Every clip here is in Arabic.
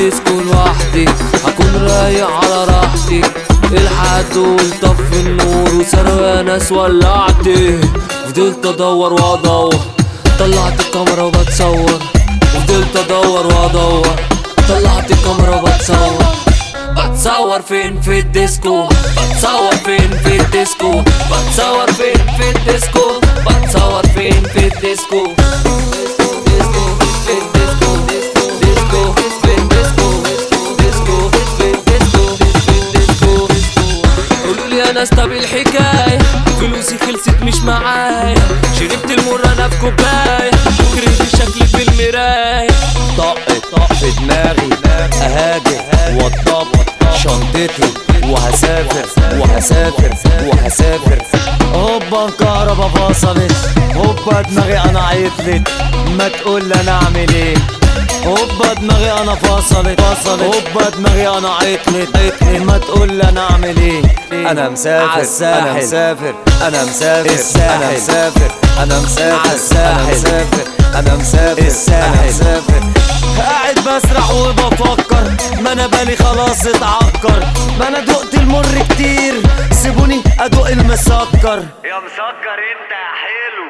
الديسكو لوحدي، هكون رايق على راحتي. الحد والطفي النور وسروا يا ناس ولعتي. فضلت ادور وادور، طلعت الكاميرا وبتصور. وفضلت ادور وادور، طلعت الكاميرا وبتصور. بتصور فين في الديسكو، بتصور فين في الديسكو، بتصور فين في الديسكو، بتصور فين في الديسكو. قولولي يا ناس طب الحكاية، فلوسي خلصت مش معايا. شربت المر انا في كوباية وكرهت شكلي في المراية. طق في دماغي اهاجر واتطبق شنطتي وهسافر وهسافر وهسافر. هوبا الكهربا فصلت، هوبا دماغي انا عطلت، ما تقول انا اعمل ايه. هوبا دماغي انا فصلت، هوبا دماغي انا عطلت، ما تقول انا اعمل ايه. انا مسافر انا مسافر انا مسافر انا مسافر انا مسافر انا مسافر انا مسافر انا مسافر. قاعد بسرح وبفكر، ما انا بالي خلاص اتعكر. ما انا دقت المر كتير، سيبوني ادوق المسكر. يا مسكر انت يا حلو.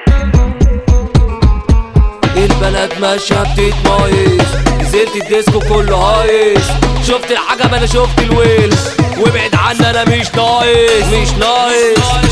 البلد ماشية بتتميز، نزلت الديسكو كله هايص. شفت العجب انا شفت الويل، وابعد عني انا مش ناقص مش ناقص.